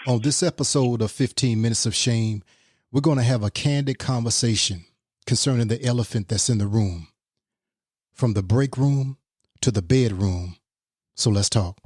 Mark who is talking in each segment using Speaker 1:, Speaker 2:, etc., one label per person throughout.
Speaker 1: On this episode of 15 Minutes of Shame, we're going to have a candid conversation concerning the elephant that's in the room, from the break room to the bedroom. So let's talk.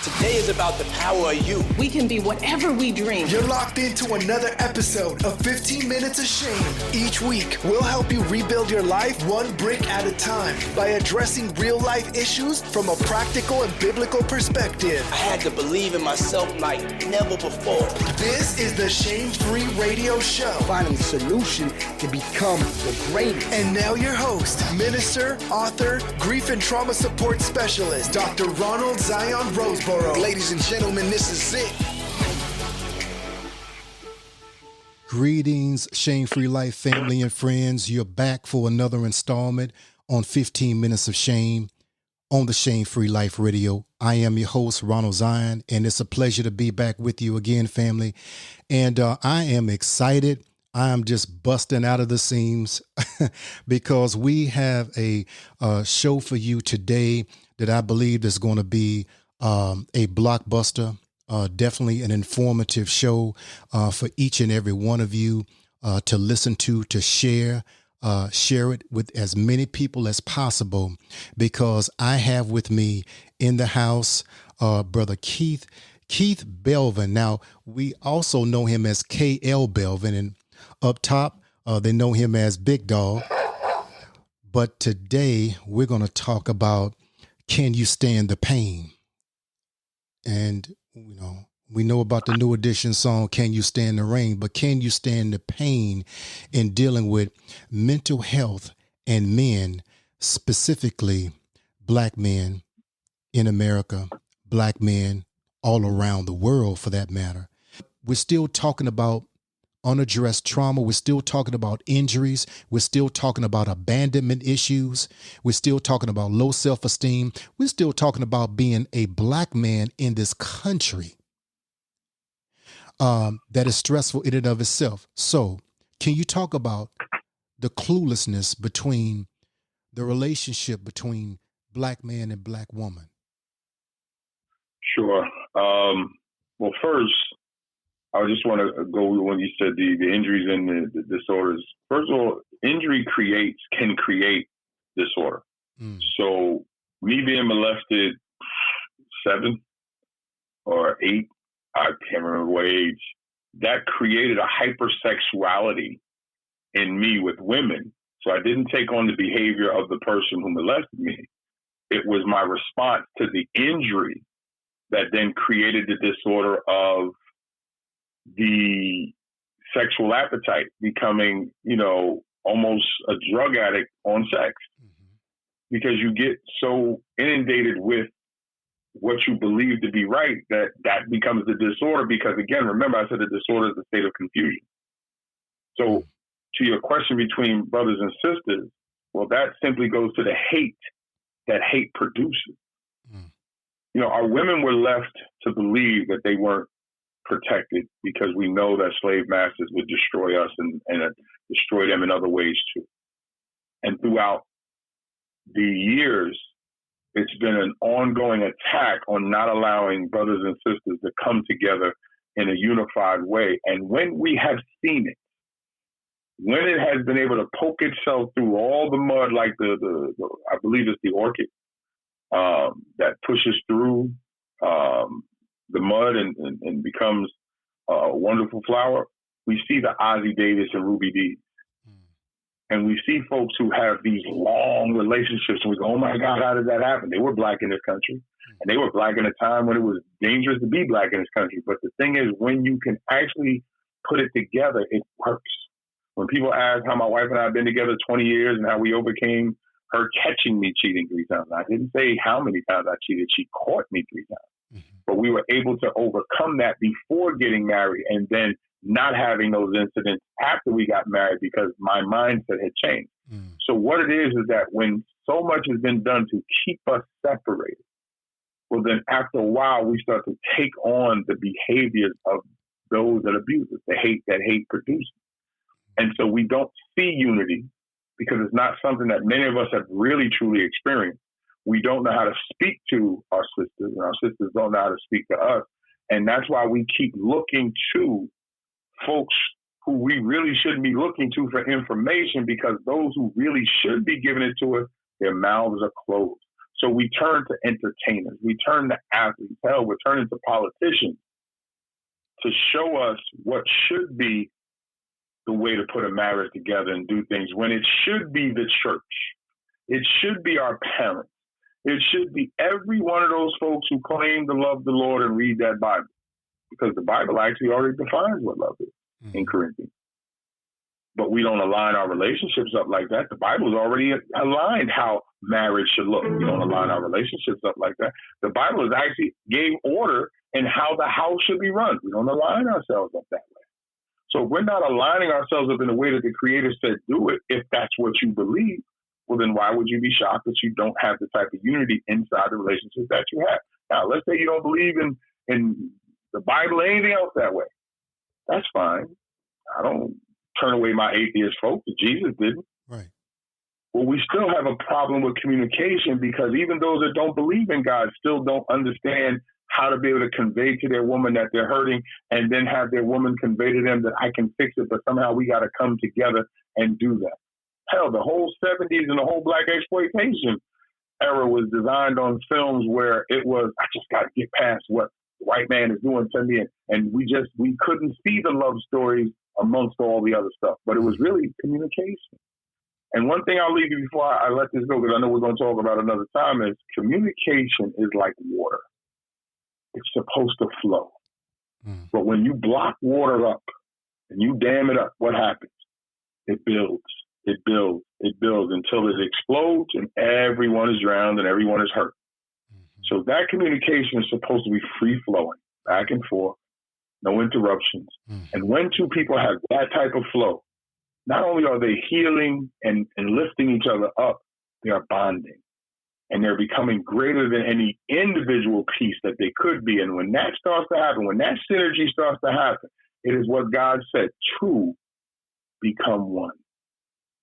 Speaker 2: Today is about the power of you.
Speaker 3: We can be whatever we dream.
Speaker 4: You're locked into another episode of 15 Minutes of Shame. Each week, we'll help you rebuild your life one brick at a time by addressing real-life issues from a practical and biblical perspective.
Speaker 2: I had to believe in myself like never before.
Speaker 4: This is the Shame-Free Radio Show.
Speaker 5: Finding a solution to become the greatest.
Speaker 4: And now your host, minister, author, grief and trauma support specialist, Dr. Ronald Zion Roseborough.
Speaker 5: Ladies and gentlemen, this is it.
Speaker 1: Greetings, Shame-Free Life family and friends. You're back for another installment on 15 Minutes of Shame on the Shame-Free Life Radio. I am your host, Ronald Zion, and it's a pleasure to be back with you again, family. And I am excited. I am just busting out of the seams because we have a show for you today that I believe is going to be a blockbuster, definitely an informative show for each and every one of you to listen to share it with as many people as possible, because I have with me in the house Brother Keith Belvin. Now, we also know him as KL Belvin, and up top they know him as Big Dog. But today we're going to talk about, can you stand the pain? And, you know, we know about the New Edition song, Can You Stand the Rain? But can you stand the pain in dealing with mental health and men, specifically Black men in America, Black men all around the world for that matter? We're still talking about unaddressed trauma. We're still talking about injuries. We're still talking about abandonment issues. We're still talking about low self-esteem. We're still talking about being a Black man in this country that is stressful in and of itself. So can you talk about the cluelessness between the relationship between Black man and Black woman?
Speaker 6: Sure. Well, first, I just want to go when you said the injuries and the disorders. First of all, injury can create disorder. So me being molested 7 or 8, I can't remember what age, that created a hypersexuality in me with women. So I didn't take on the behavior of the person who molested me. It was my response to the injury that then created the disorder of the sexual appetite, becoming, almost a drug addict on sex, because you get so inundated with what you believe to be right that becomes the disorder. Because again, remember, I said the disorder is a state of confusion. So to your question between brothers and sisters, well, that simply goes to the hate that hate produces. Our women were left to believe that they weren't protected because we know that slave masters would destroy us and destroy them in other ways too. And throughout the years, it's been an ongoing attack on not allowing brothers and sisters to come together in a unified way. And when we have seen it, when it has been able to poke itself through all the mud, like the I believe it's the orchid that pushes through the mud and becomes a wonderful flower, we see the Ozzie Davis and Ruby Dee. And we see folks who have these long relationships, and we go, oh my God, how did that happen? They were Black in this country, and they were Black in a time when it was dangerous to be Black in this country. But the thing is, when you can actually put it together, it works. When people ask how my wife and I have been together 20 years and how we overcame her catching me cheating 3 times, I didn't say how many times I cheated. She caught me 3 times. But we were able to overcome that before getting married, and then not having those incidents after we got married because my mindset had changed. So what it is that when so much has been done to keep us separated, well, then after a while, we start to take on the behaviors of those that abuse us, the hate that hate produces. And so we don't see unity because it's not something that many of us have really truly experienced. We don't know how to speak to our sisters, and our sisters don't know how to speak to us. And that's why we keep looking to folks who we really shouldn't be looking to for information, because those who really should be giving it to us, their mouths are closed. So we turn to entertainers, we turn to athletes, hell, we're turning to politicians to show us what should be the way to put a marriage together and do things, when it should be the church. It should be our parents. It should be every one of those folks who claim to love the Lord and read that Bible, because the Bible actually already defines what love is in Corinthians. But we don't align our relationships up like that. The Bible has already aligned how marriage should look. We don't align our relationships up like that. The Bible has actually gave order in how the house should be run. We don't align ourselves up that way. So if we're not aligning ourselves up in the way that the Creator said do it, if that's what you believe, well, then why would you be shocked that you don't have the type of unity inside the relationships that you have? Now, let's say you don't believe in the Bible or anything else that way. That's fine. I don't turn away my atheist folks. Jesus didn't.
Speaker 1: Right.
Speaker 6: Well, we still have a problem with communication, because even those that don't believe in God still don't understand how to be able to convey to their woman that they're hurting, and then have their woman convey to them that I can fix it, but somehow we got to come together and do that. Hell, the whole 70s and the whole black exploitation era was designed on films where it was, I just got to get past what the white man is doing to me. And we couldn't see the love stories amongst all the other stuff, but it was really communication. And one thing I'll leave you before I let this go, because I know we're going to talk about another time, is communication is like water. It's supposed to flow. But when you block water up and you dam it up, what happens? It builds. It builds, it builds until it explodes and everyone is drowned and everyone is hurt. So that communication is supposed to be free flowing, back and forth, no interruptions. And when two people have that type of flow, not only are they healing and lifting each other up, they are bonding. And they're becoming greater than any individual piece that they could be. And when that starts to happen, when that synergy starts to happen, it is what God said, two become one.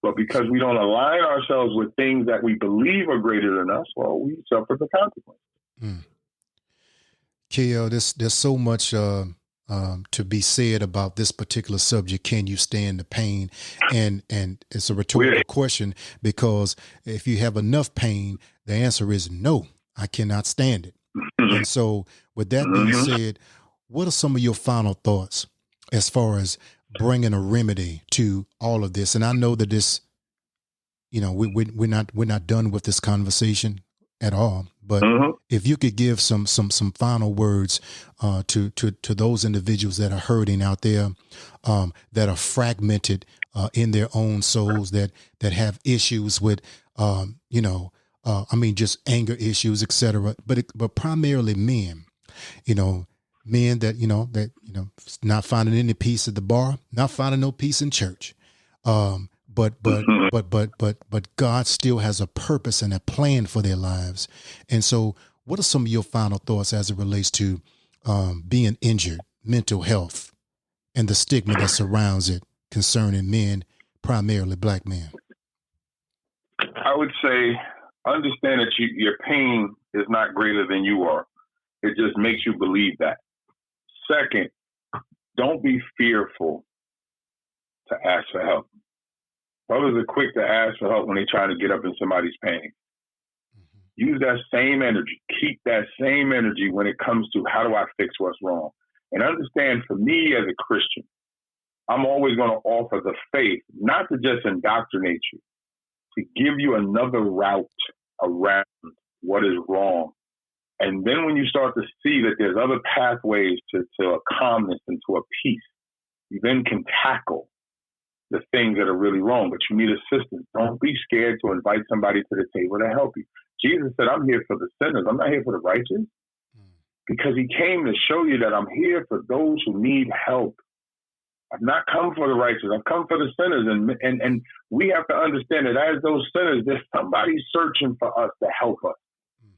Speaker 6: But because we don't align ourselves with things that we believe are greater than us, well, we suffer the consequences.
Speaker 1: KL, there's so much to be said about this particular subject. Can you stand the pain? And it's a rhetorical question, because if you have enough pain, the answer is no, I cannot stand it. And so with that being said, what are some of your final thoughts as far as bringing a remedy to all of this? And I know that this, we're not done with this conversation at all, but if you could give some final words to those individuals that are hurting out there, that are fragmented in their own souls, that have issues with just anger issues, etc. But primarily men, men that not finding any peace at the bar, not finding no peace in church. But God still has a purpose and a plan for their lives. And so what are some of your final thoughts as it relates to being injured, mental health, and the stigma that surrounds it concerning men, primarily black men?
Speaker 6: I would say, understand that your pain is not greater than you are. It just makes you believe that. Second, don't be fearful to ask for help. Brothers are quick to ask for help when they're trying to get up in somebody's pain. Use that same energy. Keep that same energy when it comes to how do I fix what's wrong. And understand, for me as a Christian, I'm always going to offer the faith, not to just indoctrinate you, to give you another route around what is wrong. And then when you start to see that there's other pathways to a calmness and to a peace, you then can tackle the things that are really wrong, but you need assistance. Don't be scared to invite somebody to the table to help you. Jesus said, I'm here for the sinners. I'm not here for the righteous, because he came to show you that I'm here for those who need help. I've not come for the righteous. I've come for the sinners. And we have to understand that as those sinners, there's somebody searching for us to help us.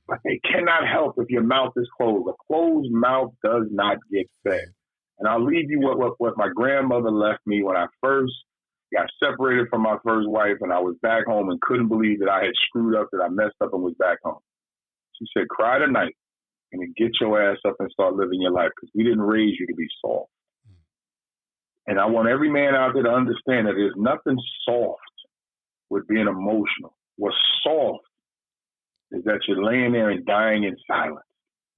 Speaker 6: But they cannot help if your mouth is closed. A closed mouth does not get fed. And I'll leave you what my grandmother left me when I first got separated from my first wife, and I was back home and couldn't believe that I had screwed up, that I messed up and was back home. She said, cry tonight, and then get your ass up and start living your life, because we didn't raise you to be soft. And I want every man out there to understand that there's nothing soft with being emotional. What's soft is that you're laying there and dying in silence.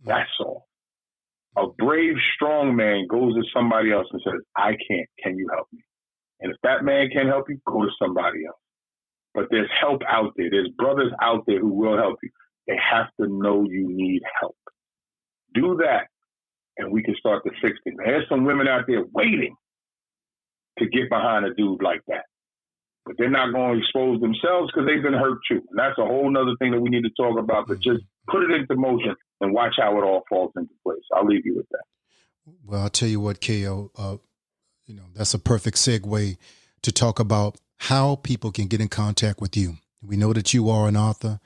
Speaker 6: That's soft. A brave, strong man goes to somebody else and says, I can't. Can you help me? And if that man can't help you, go to somebody else. But there's help out there. There's brothers out there who will help you. They have to know you need help. Do that, and we can start to fix things. There's some women out there waiting to get behind a dude like that. But they're not going to expose themselves because they've been hurt too. And that's a whole nother thing that we need to talk about. But just put it into motion and watch how it all falls into place. I'll leave you with that.
Speaker 1: Well, I'll tell you what, KO, that's a perfect segue to talk about how people can get in contact with you. We know that you are an author.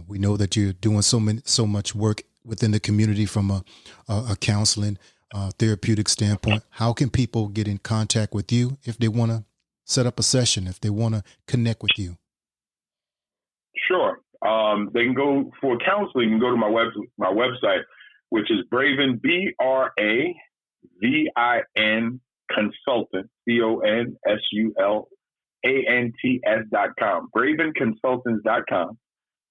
Speaker 1: We know that you're doing so much work within the community from a counseling, therapeutic standpoint. How can people get in contact with you if they want to set up a session, if they want to connect with you?
Speaker 6: Sure. They can go for counseling. You can go to my website, which is Belvin, BRAVIN Consultant, CONSULANTS.com, BelvinConsultants.com.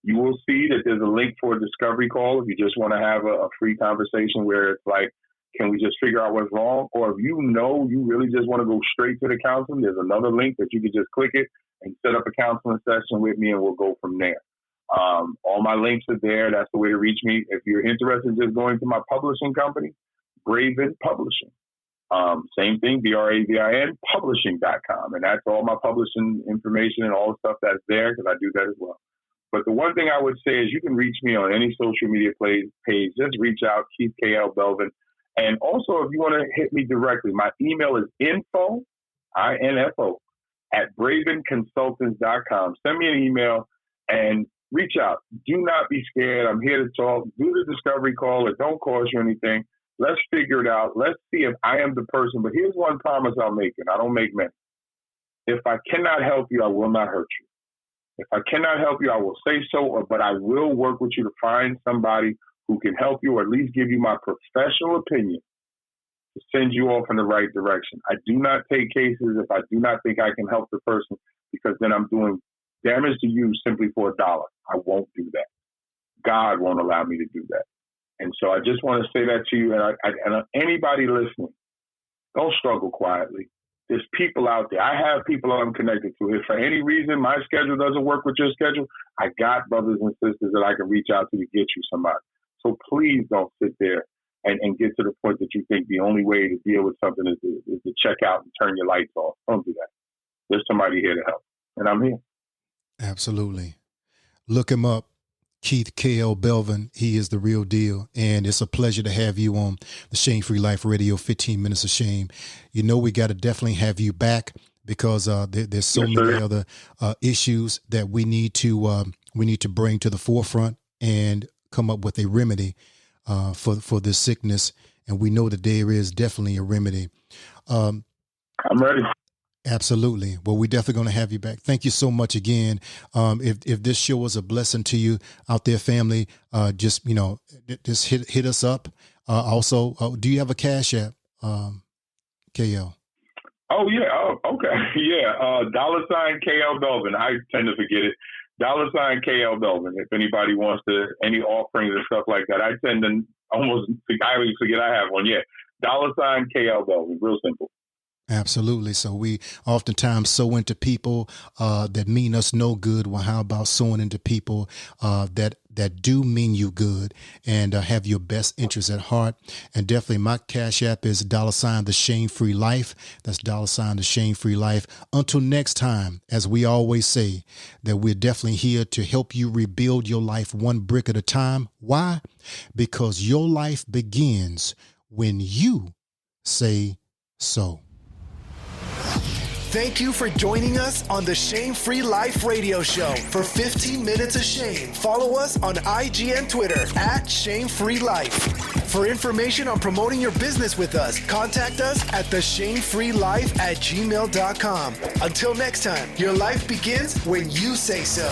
Speaker 6: You will see that there's a link for a discovery call if you just want to have a free conversation where it's like, can we just figure out what's wrong? Or if you really just want to go straight to the counseling, there's another link that you can just click it and set up a counseling session with me, and we'll go from there. All my links are there. That's the way to reach me. If you're interested in just going to my publishing company, Belvin Publishing. Same thing, BRAVIN Publishing.com. And that's all my publishing information and all the stuff that's there, because I do that as well. But the one thing I would say is you can reach me on any social media page. Just reach out, Keith KL Belvin. And also, if you want to hit me directly, my email is info, I-N-F-O, at BelvinConsultants.com. Send me an email and reach out. Do not be scared. I'm here to talk. Do the discovery call. It don't cost you anything. Let's figure it out. Let's see if I am the person. But here's one promise I'll make, and I don't make many. If I cannot help you, I will not hurt you. If I cannot help you, I will say so, but I will work with you to find somebody who can help you, or at least give you my professional opinion to send you off in the right direction. I do not take cases if I do not think I can help the person, because then I'm doing damage to you simply for $1. I won't do that. God won't allow me to do that. And so I just want to say that to you, and anybody listening, don't struggle quietly. There's people out there. I have people I'm connected to. If for any reason my schedule doesn't work with your schedule, I got brothers and sisters that I can reach out to get you somebody. So please don't sit there and get to the point that you think the only way to deal with something is to check out and turn your lights off. Don't do that. There's somebody here to help, and I'm here.
Speaker 1: Absolutely. Look him up, Keith KL Belvin. He is the real deal, and it's a pleasure to have you on the Shame Free Life Radio, 15 Minutes of Shame. You know, we got to definitely have you back, because there's so many other issues that we need to bring to the forefront and come up with a remedy for this sickness. And we know that there is definitely a remedy.
Speaker 6: I'm ready.
Speaker 1: Absolutely. Well, we're definitely going to have you back. Thank you so much again. If this show was a blessing to you out there, family, just hit us up. Also, do you have a Cash App, KL?
Speaker 6: Oh, yeah. Oh, okay. Yeah. $ KL Belvin. I tend to forget it. $ KL Belvin. If anybody wants any offerings and stuff like that, I tend to I always forget I have one. Yeah. $ KL Belvin. Real simple.
Speaker 1: Absolutely. So we oftentimes sow into people that mean us no good. Well, how about sowing into people that do mean you good and have your best interests at heart? And definitely my Cash App is $ the Shame Free Life. That's $ the Shame Free Life. Until next time, as we always say, that we're definitely here to help you rebuild your life one brick at a time. Why? Because your life begins when you say so.
Speaker 4: Thank you for joining us on the Shame Free Life Radio Show. For 15 Minutes of Shame, follow us on IG and Twitter at Shame Free Life. For information on promoting your business with us, contact us at theshamefreelife@gmail.com. Until next time, your life begins when you say so.